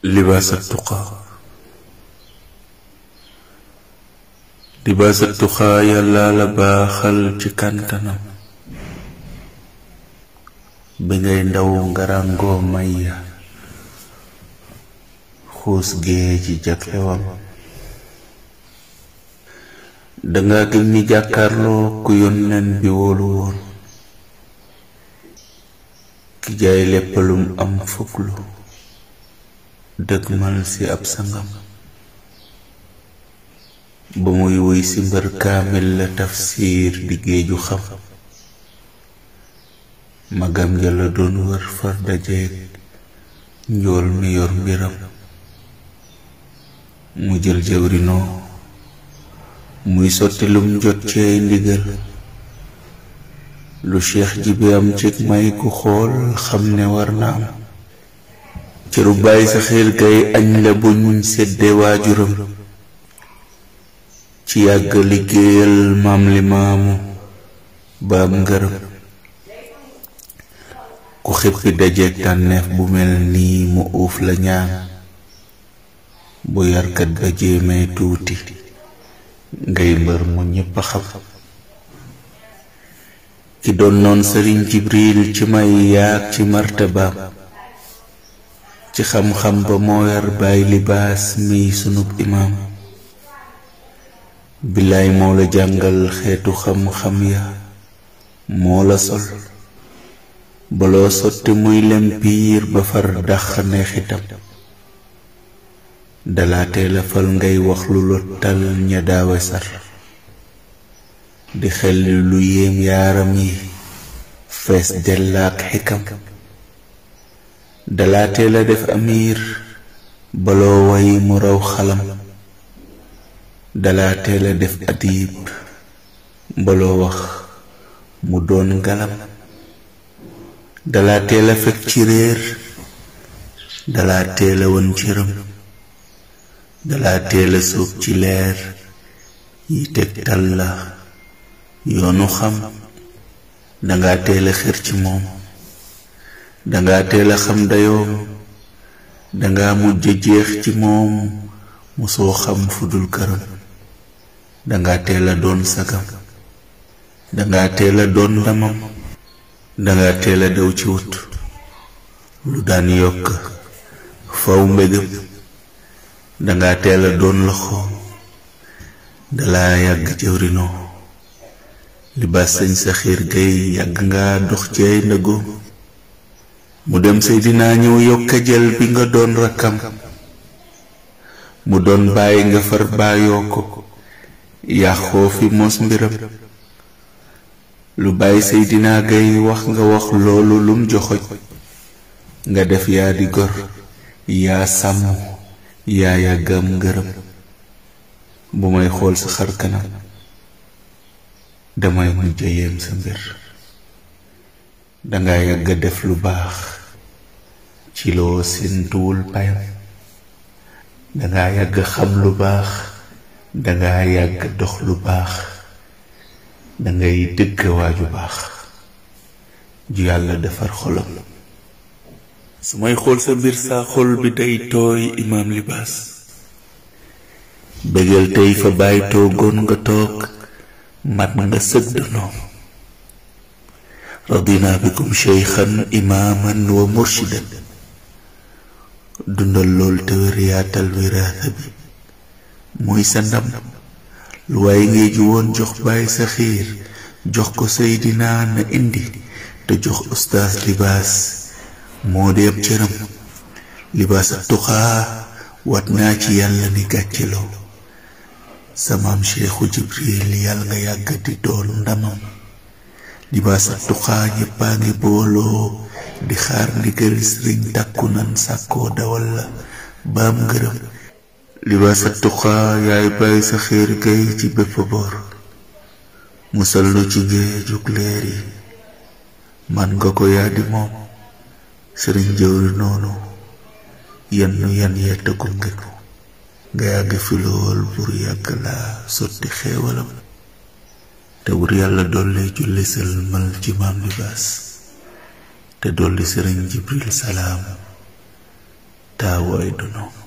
لباس التقى لباس التقى يلا لباخل ci kantanam bi ngay ndaw ngarango maya xuus gee ci jafewam danga gëm ni jàkkaarloo ku yónneen bi wóolu woon ki jaay léppalum am fuklu dëgmal ci ab sangam ba muy wuy ci mbër kaamil la tafsir di géeju xam magam jala doon wër far dajeeg njool mi yor mbiram mu jël jawrinoo muy sotti lum jot ceey ndigal lu cheikh jibi am cig may ku xool xam ne war na am cëru bàyyi sa xiir kay añ la buñ sedde waajuram ci yàgg liggéeyal maam li maamu baam ngërëm ku xippi dajeeg tànneef bu mel nii mu uuf la ñaan bu yarkat ba jéemee tuuti ngay mbër mu ñépp xam ki doon noon sëriñ jibril ci may yaag ci martabaam ci xam-xam ba moo yar baay libaas mi sunub imaam bilaay moo la jàngal xeetu xam-xam ya moo la sol baloo sotti muy lem piir ba far dax neexitam dalaatee la fal ngay wax lu lottal ña daawe sar di xel lu yéem yaaram yi fees dellaak xikam dalaatee la def amiir baloo way mu raw xalam dalaatee la def adiib baloo wax mu doon ngalam dalaatee la fekk ci réer dalaatee la won cëram dalaatee la sóob ci leer yi tegtal la yoonu xam danga teel a xër ci moom danga teel a xam dayoom danga mujj jeex ci moom musoo xam fudul këram danga teel a doon sagam danga teel a doon ndamam danga teel a daw ci wut lu daan yokk faw mbégam danga teel a doon loxoom dala yàgg jëwrinoo libaas sëñ sa xiir gay yàgg nga dox ci ay ndëgoom mu dem Seydina ñëw yokka jël bi nga doon rakkam mu doon bàyyi nga far baayoo ko yàqoo fi mos mbiram lu bàyyi Seydina gay wax nga wax loolu lum joxoñ nga def yaa di gor yaa sàmm yaa yàggam ngërëm bu may xool sa xar kanam damay mujj yéem sa mbir danga yàgg def lu baax ci loo séentuwul payam danga yàgg xam lu baax danga yàgg dox lu baax dangay dëgg waaju baax ju yàlla defar xolam su may xool sa mbir saa xol bi day tooy imaam libaas bégal tey fa bàyyi toogoon nga toog mat nga sëgg noom radina bikum cheykhan imaaman wa murshidan dundal lool te wér yaatal wiraasa bi muy sa ndam lu waaye ngay ji woon jox bàyyi sa xiir jox ko Seydina na indi te jox ustaas libaas moo di ab cëram libaas ak tuxaa wat naa ci yàlla ni gàcceloo samaam cheikhu jibril yàlla nga yàgg di doon ndamam libaas ak tuxaa ñéppaa ngi booloo di xaar ndigal sëriñ tàkku nan sàkkoo dawal la baam ngërëm libaas ak tuxaa yaay bàyyi sa xiir gay ci bépp boor musal nu ci géejug leer yi man nga ko yaa di moom sëriñ jëwri noonu yenn yan yetta gunge ko nga yàgg fi lool bur yàgg laa sotti xeewalam te bur yàlla dolli julli sëlmal ci maam libaas te dolli sëriñ jibril salaam taawooy dunoo.